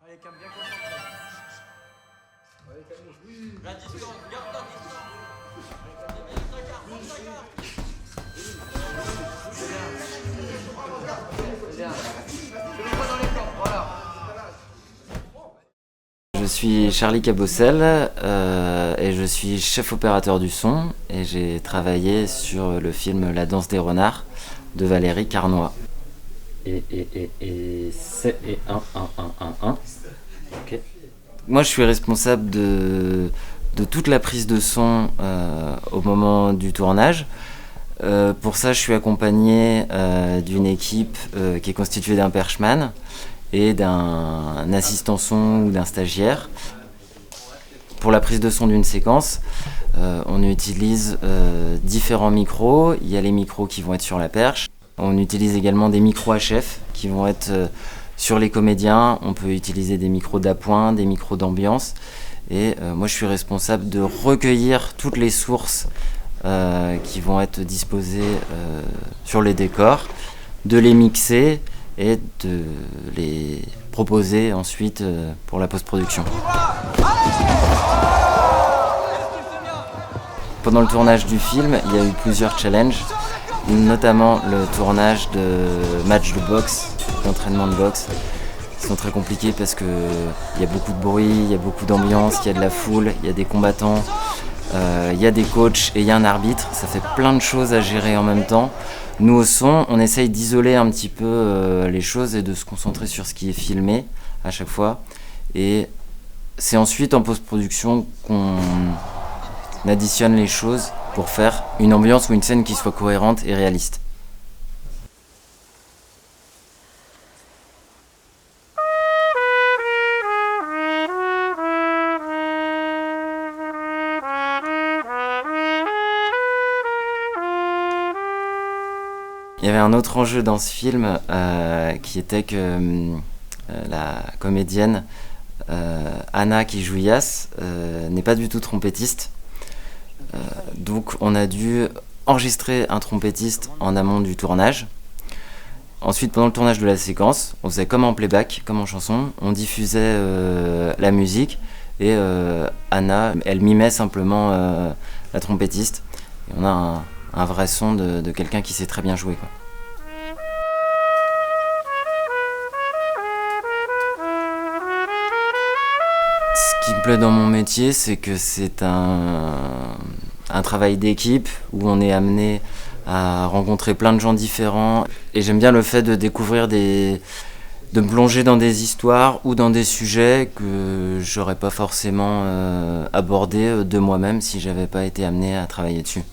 Allez, calme, bien concentré. Allez, calme. Oui. La distance, garde ta distance. Bien ta garde, monte ta garde. C'est bien. C'est bien. Je le dans les corps, voilà. Je suis Charlie Cabossel et je suis chef opérateur du son et j'ai travaillé sur le film La danse des renards de Valérie Carnoy. Et C et 1. Okay. Moi je suis responsable de toute la prise de son au moment du tournage. Pour ça je suis accompagné d'une équipe qui est constituée d'un perchman et d'un assistant son ou d'un stagiaire. Pour la prise de son d'une séquence, on utilise différents micros. Il y a les micros qui vont être sur la perche. On utilise également des micros HF qui vont être sur les comédiens. On peut utiliser des micros d'appoint, des micros d'ambiance. Et moi, je suis responsable de recueillir toutes les sources qui vont être disposées sur les décors, de les mixer et de les proposer ensuite pour la post-production. Pendant le tournage du film, il y a eu plusieurs challenges, notamment le tournage de matchs de boxe, d'entraînement de boxe. Ils sont très compliqués parce qu'il y a beaucoup de bruit, il y a beaucoup d'ambiance, il y a de la foule, il y a des combattants, il y a des coachs et il y a un arbitre. Ça fait plein de choses à gérer en même temps. Nous, au son, on essaye d'isoler un petit peu les choses et de se concentrer sur ce qui est filmé à chaque fois. Et c'est ensuite en post-production qu'on additionne les choses pour faire une ambiance ou une scène qui soit cohérente et réaliste. Il y avait un autre enjeu dans ce film qui était que la comédienne Anna qui joue Yas n'est pas du tout trompettiste. Donc on a dû enregistrer un trompettiste en amont du tournage. Ensuite, pendant le tournage de la séquence, on faisait comme en playback, comme en chanson. On diffusait la musique et Anna, elle mimait simplement la trompettiste. Et on a un vrai son de quelqu'un qui sait très bien jouer, quoi. Ce qui me plaît dans mon métier, c'est que c'est un travail d'équipe où on est amené à rencontrer plein de gens différents. Et j'aime bien le fait de découvrir de me plonger dans des histoires ou dans des sujets que j'aurais pas forcément abordés de moi-même si j'avais pas été amené à travailler dessus.